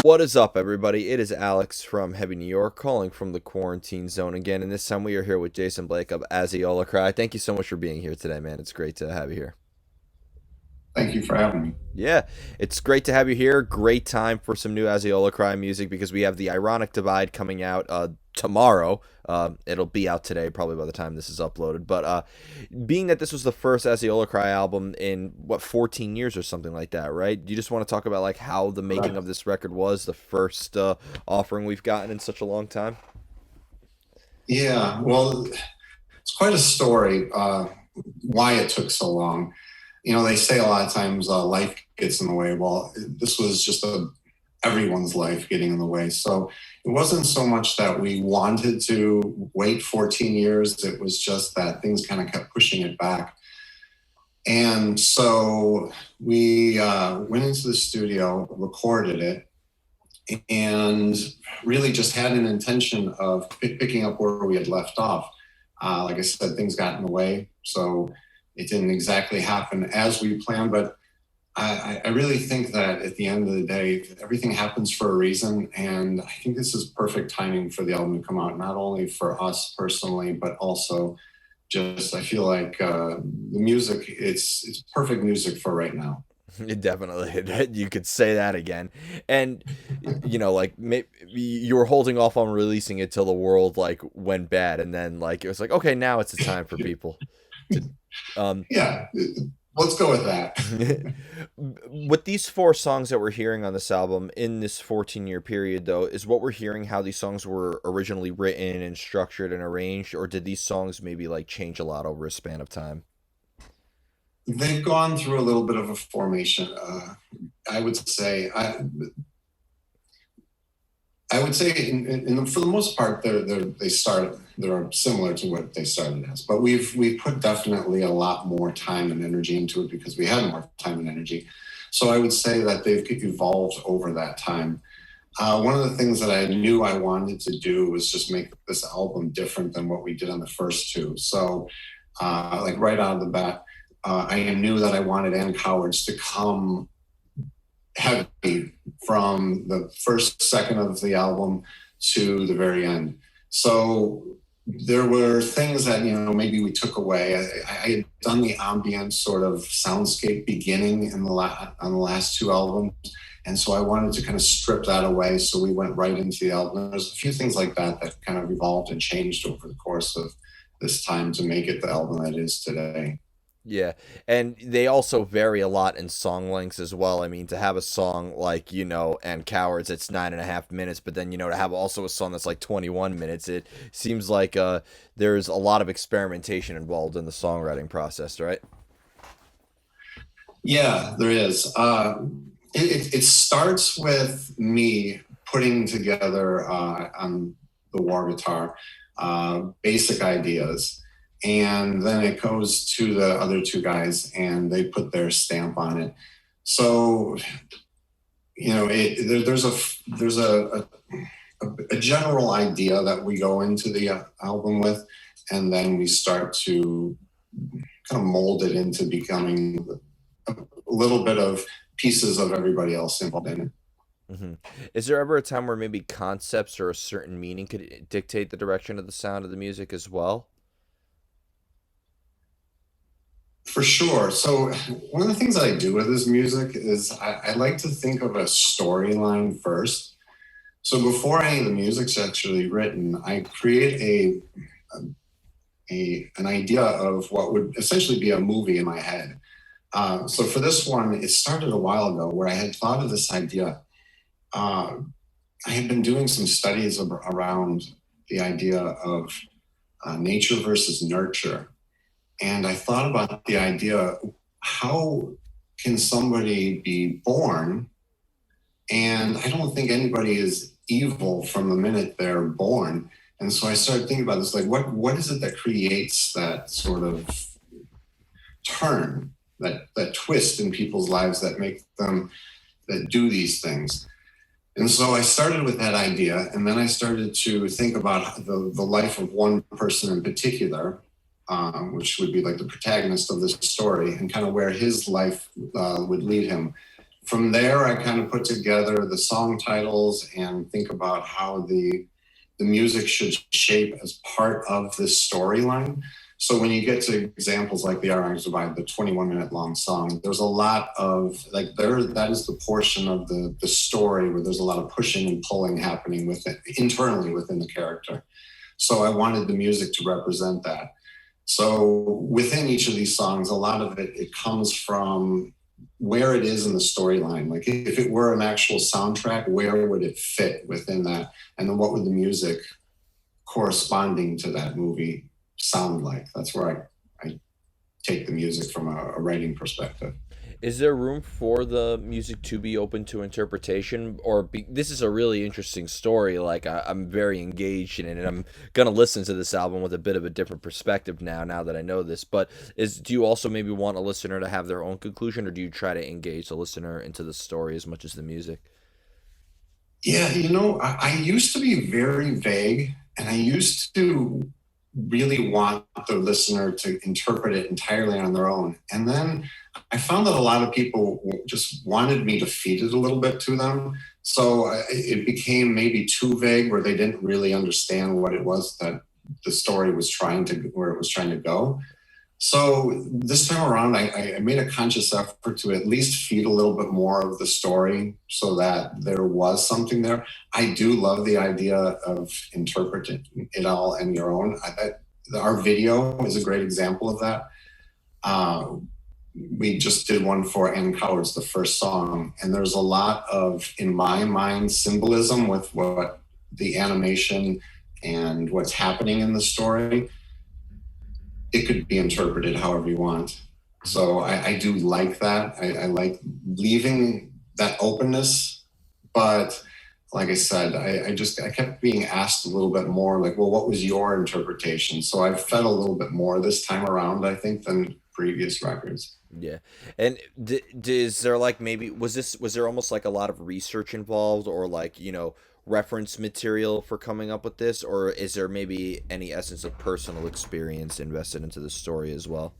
What is up, everybody? It is Alex from Heavy New York calling from the quarantine zone again, and this time we are here with Jason Blake of Aziola Cry. Thank you so much for being here today, man. It's great to have you here. Thank you for having me. Yeah, it's great to have you here. Great time for some new Aziola Cry music because we have the Ironic Divide coming out tomorrow. It'll be out today, probably by the time this is uploaded. But being that this was the first Aziola Cry album in what 14 years or something like that, right? Do you just want to talk about like how the making Correct. of this record was, the first offering we've gotten in such a long time? Yeah, well, it's quite a story why it took so long. They say a lot of times life gets in the way. Well, this was just everyone's life getting in the way. So it wasn't so much that we wanted to wait 14 years, it was just that things kind of kept pushing it back. And so we went into the studio, recorded it, and really just had an intention of picking up where we had left off. Like I said, things got in the way, so it didn't exactly happen as we planned. But I really think that at the end of the day, everything happens for a reason, and I think this is perfect timing for the album to come out, not only for us personally, but also just I feel like the music. It's perfect music for right now. Definitely, you could say that again. And like maybe you were holding off on releasing it till the world like went bad, and then like it was like, okay, now it's the time for people to um Yeah, let's go with that. with these four songs that we're hearing on this album in this 14-year period, though, is what we're hearing how these songs were originally written and structured and arranged, or did these songs maybe like change a lot over a span of time? They've gone through a little bit of a formation. I would say I would say for the most part they're similar to what they started as, but we've put definitely a lot more time and energy into it because we had more time and energy. So I would say that they've evolved over that time. One of the things that I knew I wanted to do was just make this album different than what we did on the first two. So like right out of the bat, I knew that I wanted Ann Cowards to come heavy from the first second of the album to the very end. So there were things that maybe we took away. I had done the ambient sort of soundscape beginning in on the last two albums, and so I wanted to kind of strip that away. So we went right into the album. There's a few things like that that kind of evolved and changed over the course of this time to make it the album that it is today. Yeah, and they also vary a lot in song lengths as well. I mean, to have a song like and Cowards, it's 9.5 minutes, but then to have also a song that's like 21 minutes, it seems like there's a lot of experimentation involved in the songwriting process, right? Yeah, there is. It starts with me putting together on the war guitar basic ideas, and then it goes to the other two guys, and they put their stamp on it. So there's a general idea that we go into the album with, and then we start to kind of mold it into becoming a little bit of pieces of everybody else involved in it. hmm Is there ever a time where maybe concepts or a certain meaning could dictate the direction of the sound of the music as well? For sure. So one of the things that I do with this music is I like to think of a storyline first. So before any of the music's actually written, I create an idea of what would essentially be a movie in my head. So for this one, it started a while ago where I had thought of this idea. Uh, I had been doing some studies around the idea of nature versus nurture. And I thought about the idea, how can somebody be born? And I don't think anybody is evil from the minute they're born. And so I started thinking about this, like what is it that creates that sort of turn, that twist in people's lives that make them that do these things. And so I started with that idea, and then I started to think about the life of one person in particular, which would be like the protagonist of this story, and kind of where his life would lead him. From there, I kind of put together the song titles and think about how the music should shape as part of this storyline. So when you get to examples like the Ironic Divide, the 21-minute long song, there's a lot of like there that is the portion of the story where there's a lot of pushing and pulling happening within internally within the character. So I wanted the music to represent that. So within each of these songs, a lot of it comes from where it is in the storyline. Like if it were an actual soundtrack, where would it fit within that? And then what would the music corresponding to that movie sound like? That's where I take the music from a writing perspective. Is there room for the music to be open to interpretation, or this is a really interesting story? Like I'm very engaged in it, and I'm gonna listen to this album with a bit of a different perspective now. Now that I know this, but do you also maybe want a listener to have their own conclusion, or do you try to engage the listener into the story as much as the music? Yeah, I used to be very vague and I used to really want the listener to interpret it entirely on their own. And then I found that a lot of people just wanted me to feed it a little bit to them. So it became maybe too vague where they didn't really understand what it was that the story was trying to, where it was trying to go. So this time around, I made a conscious effort to at least feed a little bit more of the story so that there was something there. I do love the idea of interpreting it all on your own. Our video is a great example of that. Uh, we just did one for Ann Coward's, the first song, and there's a lot of, in my mind, symbolism with what the animation and what's happening in the story. It could be interpreted however you want. So I do like that. I like leaving that openness, but like I said, I kept being asked a little bit more, like, well, what was your interpretation? So I fed a little bit more this time around, I think, than previous records. Yeah, and is there like maybe was there almost like a lot of research involved, or like reference material for coming up with this, or is there maybe any essence of personal experience invested into the story as well?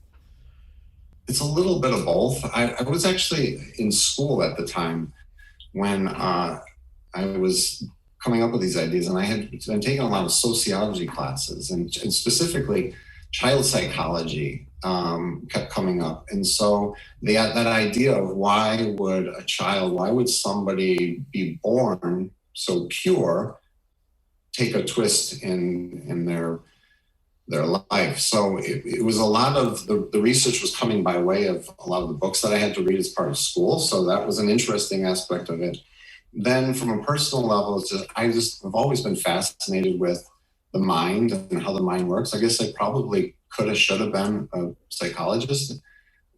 It's a little bit of both. I was actually in school at the time when I was coming up with these ideas, and I had been taking a lot of sociology classes, and specifically child psychology kept coming up. And so that idea of why would somebody be born so pure, take a twist in their life. So it was a lot of the research was coming by way of a lot of the books that I had to read as part of school. So that was an interesting aspect of it. Then from a personal level, I just have always been fascinated with the mind and how the mind works. I guess I probably should have been a psychologist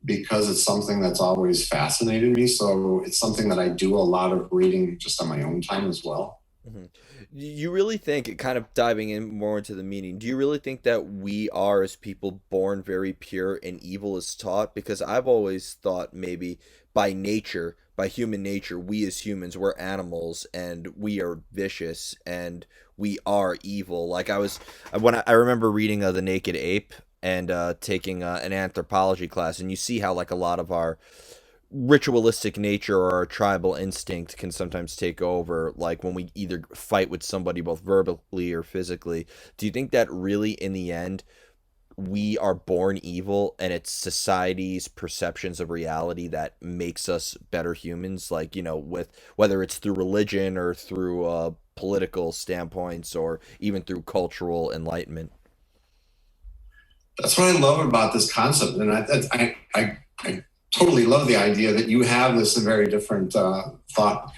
because it's something that's always fascinated me. So it's something that I do a lot of reading just on my own time as well. Hmm. You really think, kind of diving in more into the meaning, do you really think that we are, as people, born very pure and evil is taught? Because I've always thought maybe by nature, by human nature, we as humans, we're animals and we are vicious and we are evil. Like I remember reading The Naked Ape and taking an anthropology class, and you see how like a lot of our ritualistic nature or our tribal instinct can sometimes take over, like when we either fight with somebody both verbally or physically. Do you think that really in the end we are born evil and it's society's perceptions of reality that makes us better humans, like with whether it's through religion or through political standpoints or even through cultural enlightenment? That's what I love about this concept, and I totally love the idea that you have this very different thought,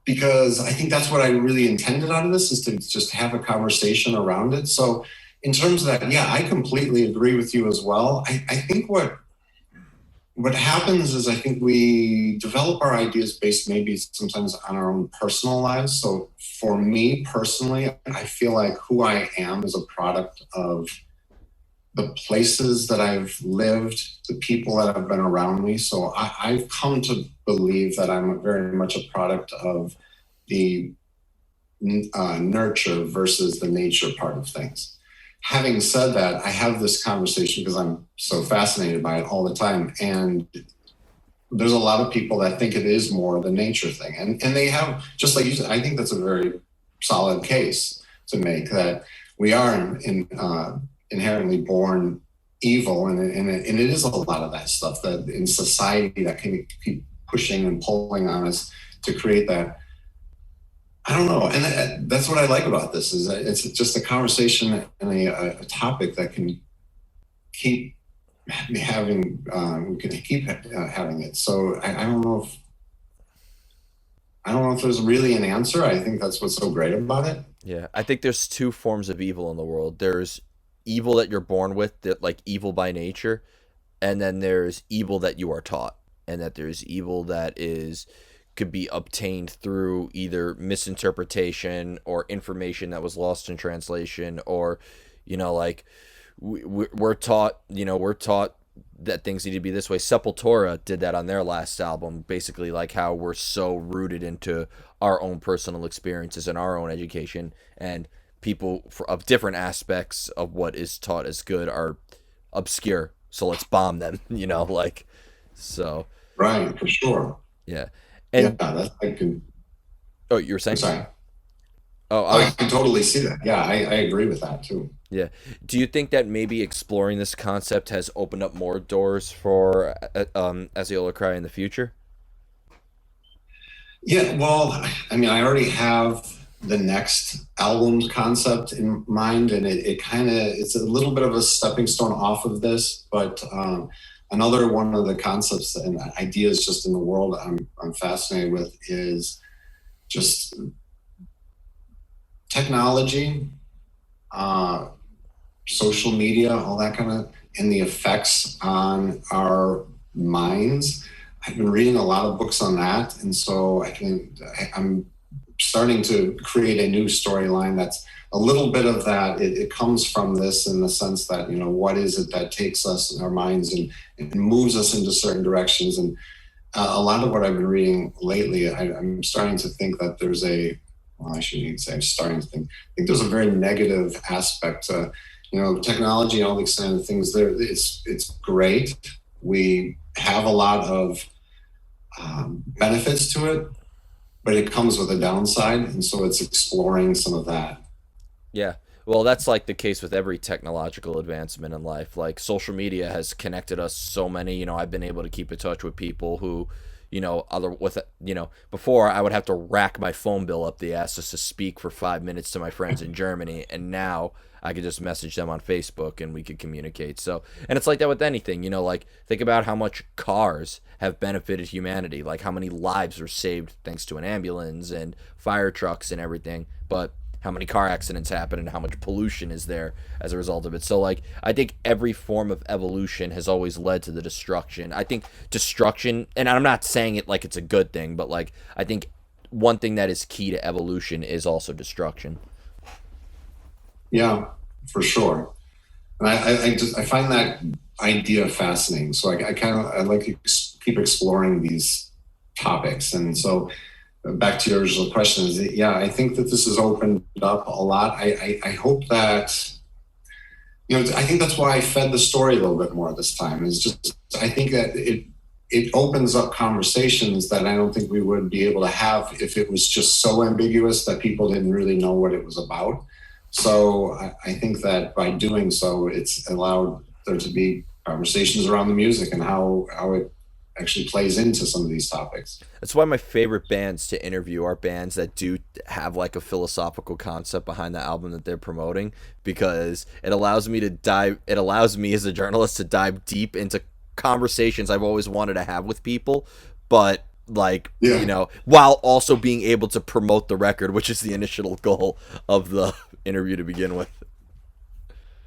because I think that's what I really intended out of this, is to just have a conversation around it. So in terms of that, yeah, I completely agree with you as well. I think what happens is I think we develop our ideas based maybe sometimes on our own personal lives. So for me personally, I feel like who I am is a product of the places that I've lived, the people that have been around me. So I've come to believe that I'm very much a product of the nurture versus the nature part of things. Having said that, I have this conversation because I'm so fascinated by it all the time. And there's a lot of people that think it is more the nature thing, and they have, just like you said, I think that's a very solid case to make, that we are inherently born evil, and it is a lot of that stuff that in society that can keep pushing and pulling on us to create that. I don't know, and that's what I like about this, is that it's just a conversation and a topic that can keep having, we can keep having it. So I don't know if there's really an answer. I think that's what's so great about it. Yeah, I think there's two forms of evil in the world. There's evil that you're born with, that like evil by nature, and then there's evil that you are taught, and that there's evil that is could be obtained through either misinterpretation or information that was lost in translation, or like we're taught, we're taught that things need to be this way. Sepultura did that on their last album, basically, like how we're so rooted into our own personal experiences and our own education, and people of different aspects of what is taught as good are obscure. So let's bomb them, like so. Right, for sure. Yeah, Yeah, and that's, I can. oh, you were I'm saying? sorry. Oh, I Oh, I was. can totally see that. Yeah, I agree with that too. Yeah. Do you think that maybe exploring this concept has opened up more doors for Aziola Cry in the future? Yeah, well, I mean, I already have the next album's concept in mind, and it kind of, it's a little bit of a stepping stone off of this, but another one of the concepts and ideas just in the world I'm fascinated with is just technology, uh, social media, all that kind of, and the effects on our minds. I've been reading a lot of books on that, and so I'm starting to create a new storyline that's a little bit of that. It comes from this, in the sense that, what is it that takes us in our minds and moves us into certain directions. And a lot of what I've been reading lately, I'm starting to think that there's well, I shouldn't even say I'm starting to think there's a very negative aspect to, technology and all these kind of things. There, it's great. We have a lot of benefits to it, but it comes with a downside, and so it's exploring some of that. Yeah. Well, that's like the case with every technological advancement in life. Like social media has connected us so many, I've been able to keep in touch with people who, other with before I would have to rack my phone bill up the ass just to speak for 5 minutes to my friends in Germany, and now I could just message them on Facebook and we could communicate. So, and it's like that with anything, like think about how much cars have benefited humanity, like how many lives were saved thanks to an ambulance and fire trucks and everything. But how many car accidents happen and how much pollution is there as a result of it. So like I think every form of evolution has always led to the destruction. I think destruction, and I'm not saying it like it's a good thing, but like I think one thing that is key to evolution is also destruction. Yeah, for sure. And I find that idea fascinating. So I kind of, I like to keep exploring these topics. And so back to your original question, is that, yeah, I think that this has opened up a lot. I hope that, I think that's why I fed the story a little bit more this time. Is just, I think that it opens up conversations that I don't think we would be able to have if it was just so ambiguous that people didn't really know what it was about. So I think that by doing so, it's allowed there to be conversations around the music and how it actually plays into some of these topics. That's why my favorite bands to interview are bands that do have like a philosophical concept behind the album that they're promoting, because it allows me as a journalist to dive deep into conversations I've always wanted to have with people, but like, Yeah. while also being able to promote the record, which is the initial goal of the interview to begin with.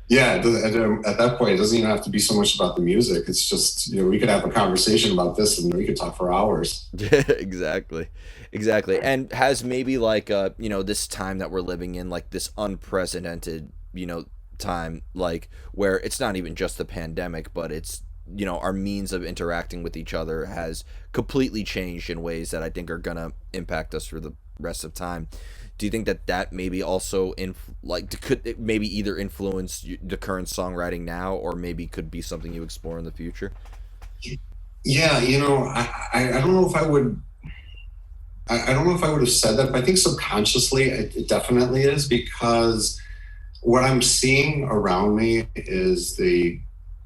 Yeah, at that point, it doesn't even have to be so much about the music. It's just, we could have a conversation about this and we could talk for hours. Yeah, exactly. Exactly. And has maybe like this time that we're living in, like this unprecedented, time, like where it's not even just the pandemic, but it's our means of interacting with each other has completely changed in ways that I think are gonna impact us for the rest of time. Do you think that that maybe also could it maybe either influence the current songwriting now, or maybe could be something you explore in the future? Yeah, I don't know if I would. I don't know if I would have said that, but I think subconsciously it definitely is because what I'm seeing around me is the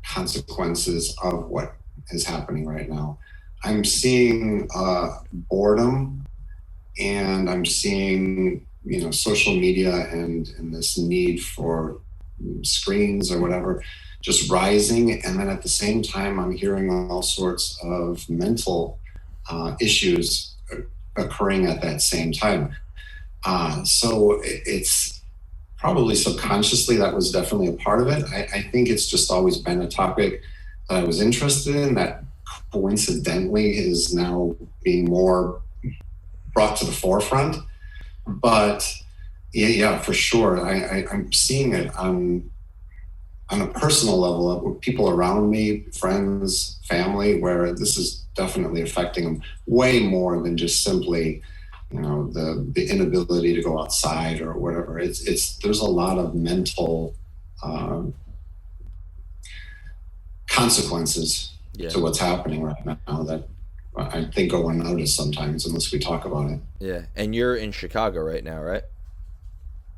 consequences of what is happening right now. I'm seeing boredom, and I'm seeing social media and this need for screens or whatever just rising, and then at the same time I'm hearing all sorts of mental issues occurring at that same time. So it's probably subconsciously that was definitely a part of it. I think it's just always been a topic that I was interested in that coincidentally is now being more brought to the forefront. But yeah, for sure, I'm seeing it on a personal level with people around me, friends, family, where this is definitely affecting them way more than just simply the inability to go outside or whatever. It's there's a lot of mental um, consequences Yeah. to what's happening right now that I think go unnoticed sometimes unless we talk about it. Yeah. And you're in Chicago right now, right?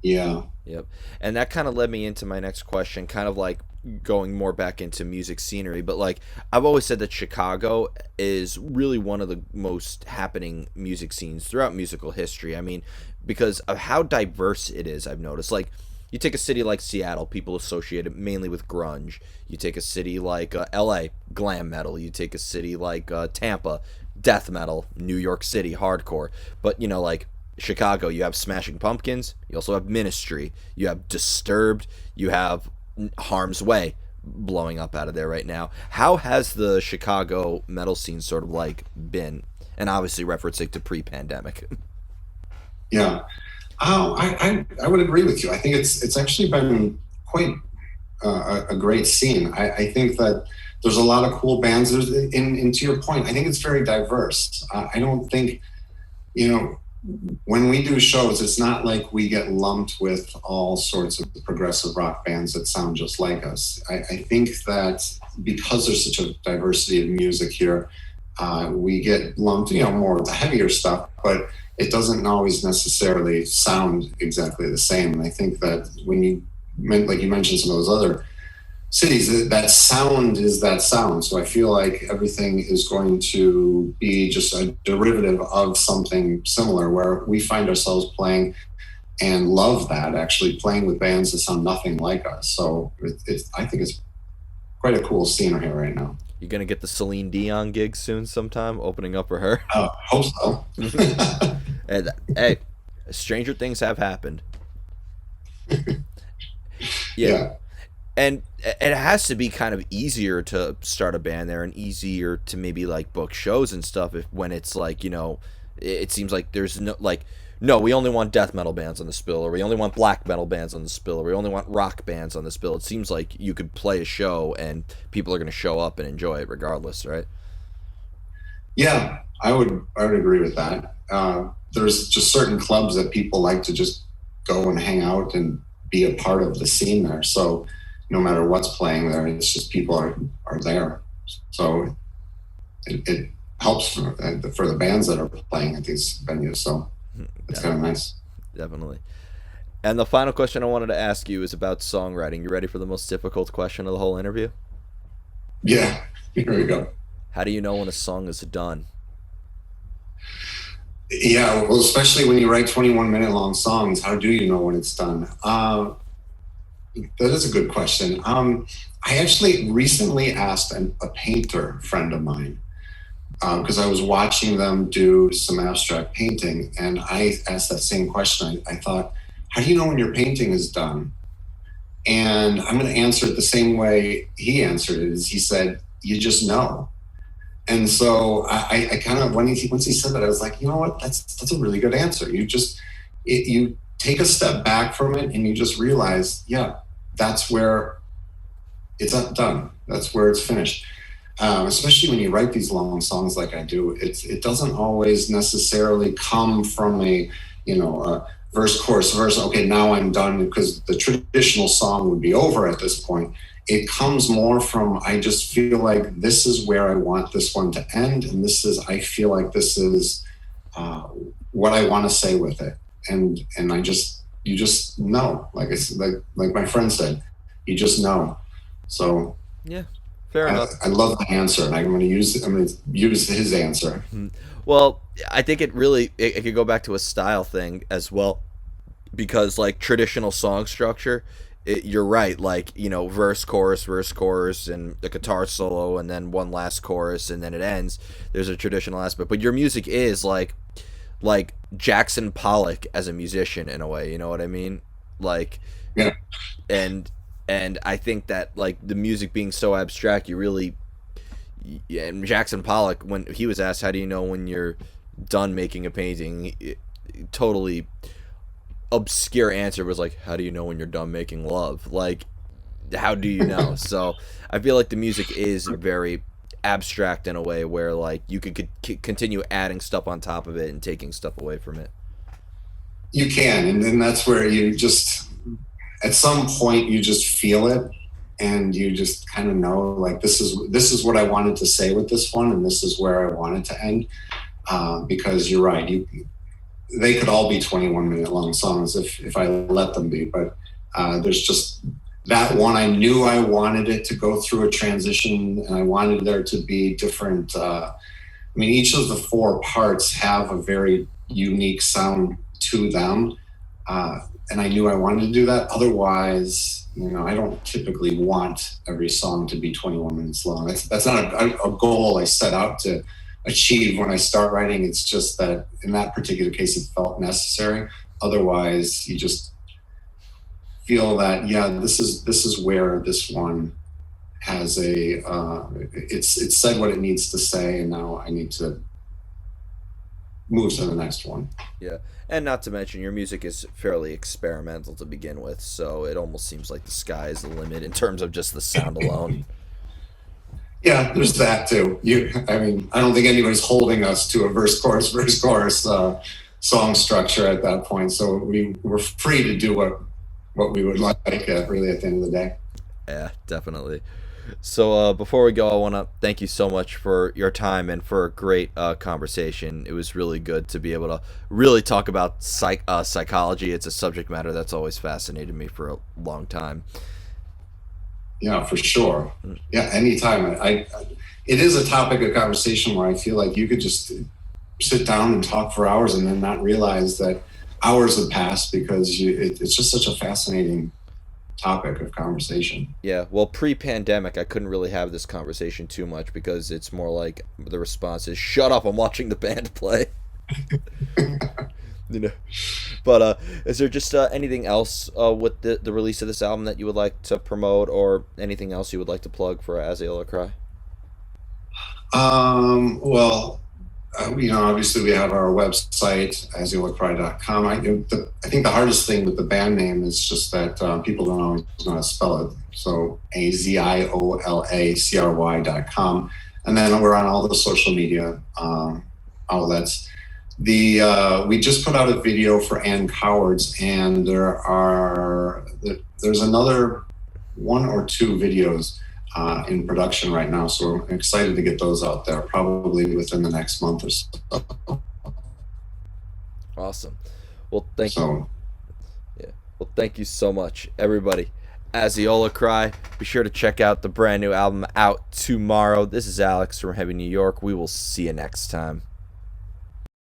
Yeah. Yep. And that kind of led me into my next question, kind of like going more back into music scenery. But like, I've always said that Chicago is really one of the most happening music scenes throughout musical history. I mean, because of how diverse it is, I've noticed. Like, you take a city like Seattle, people associate it mainly with grunge. You take a city like LA, glam metal. You take a city like Tampa, death metal. New York City, hardcore. But, like, Chicago, you have Smashing Pumpkins. You also have Ministry. You have Disturbed. You have Harm's Way blowing up out of there right now. How has the Chicago metal scene sort of like been? And obviously referencing to pre-pandemic. Yeah. Oh, I would agree with you. I think it's actually been quite a great scene. I think that there's a lot of cool bands. And to your point, I think it's very diverse. I don't think, you know, when we do shows, it's not like we get lumped with all sorts of progressive rock bands that sound just like us. I think that because there's such a diversity of music here, we get lumped, more of the heavier stuff, but it doesn't always necessarily sound exactly the same. And I think that when like you mentioned some of those other cities, that sound is that sound. So I feel like everything is going to be just a derivative of something similar where we find ourselves playing and love that, actually playing with bands that sound nothing like us. So I think it's quite a cool scene here right now. You're gonna get the Celine Dion gig soon, sometime, opening up for her. Hope so. And hey, stranger things have happened. Yeah, Yeah. and it has to be kind of easier to start a band there and easier to maybe like book shows and stuff if when it's like it seems like there's no like no, we only want death metal bands on the spill, or we only want black metal bands on the spill, or we only want rock bands on the spill. It seems like you could play a show and people are going to show up and enjoy it regardless, right? Yeah, I would agree with that. There's just certain clubs that people like to just go and hang out and be a part of the scene there. So no matter what's playing there, it's just people are there. So it helps for the bands that are playing at these venues. So it's kind of Definitely, nice. definitely. And the final question I wanted to ask you is about songwriting. You ready for the most difficult question of the whole interview? Yeah, here we go. How do you know when a song is done? Yeah, well, especially when you write 21-minute long songs, how do you know when it's done? That is a good question. I actually recently asked a painter friend of mine because I was watching them do some abstract painting, and I asked that same question. I thought, how do you know when your painting is done? And I'm going to answer it the same way he answered it. Is he said, you just know. And so I kind of once he said that, I was like, you know what? That's a really good answer. You take a step back from it, and you just realize, yeah, that's where it's done. That's where it's finished. Especially when you write these long songs like I do, it doesn't always necessarily come from a verse, chorus, verse. Okay, now I'm done, because the traditional song would be over at this point. it comes more from, I just feel like this is where I want this one to end, and I feel like this is uh, what I want to say with it, and you just know, like it's like my friend said, you just know. So Yeah, fair enough. I love the answer, and I'm going to use his answer. Mhm. Well, I think it could go back to a style thing as well, because like traditional song structure, you're right, like, verse chorus and a guitar solo and then one last chorus and then it ends. There's a traditional aspect, but your music is like Jackson Pollock as a musician in a way, you know what I mean? Like, Yeah, and I think that like the music being so abstract, you really, yeah, and Jackson Pollock, when he was asked how do you know when you're done making a painting, totally obscure answer was like, how do you know when you're done making love? Like, how do you know? So I feel like the music is very abstract in a way where like you could continue adding stuff on top of it and taking stuff away from it. you can, and then that's where you just, at some point, you just feel it, and you just kind of know, like, this is what I wanted to say with this one, and this is where I wanted to end. Because you're right, they could all be 21-minute long songs if I let them be, but there's just that one. I knew I wanted it to go through a transition, and I wanted there to be different. I mean, each of the four parts have a very unique sound to them, and I knew I wanted to do that. Otherwise, I don't typically want every song to be 21 minutes long. That's not a goal I set out to achieve when I start writing. It's just that in that particular case, it felt necessary. Otherwise, you just feel that, yeah, this is where this one has it's said what it needs to say, and now I need to move to the next one. Yeah, and not to mention your music is fairly experimental to begin with, so it almost seems like the sky is the limit in terms of just the sound alone. Yeah, there's that too. I mean, I don't think anybody's holding us to a verse chorus song structure at that point. So we're free to do what we would like, really, at the end of the day. Yeah, definitely. So before we go, I want to thank you so much for your time and for a great conversation. It was really good to be able to really talk about psychology. It's a subject matter that's always fascinated me for a long time. Yeah, for sure. Yeah, anytime. It is a topic of conversation where I feel like you could just sit down and talk for hours and then not realize that hours have passed, because it's just such a fascinating topic of conversation. Yeah, well, pre-pandemic, I couldn't really have this conversation too much because it's more like the response is "Shut up! I'm watching the band play." you know. But is there just anything else with the release of this album that you would like to promote, or anything else you would like to plug for Aziola Cry? Well, obviously we have our website, aziolacry.com. I think the hardest thing with the band name is just that people don't always know how to spell it. So AZIOLACRY.com. And then we're on all the social media outlets. We just put out a video for Ann Cowards, and there's another one or two videos in production right now. So I'm excited to get those out there, probably within the next month or so. Awesome. Well, thank you. So Yeah. Well, thank you so much, everybody. Aziola Cry. Be sure to check out the brand new album out tomorrow. This is Alex from Heavy New York. We will see you next time.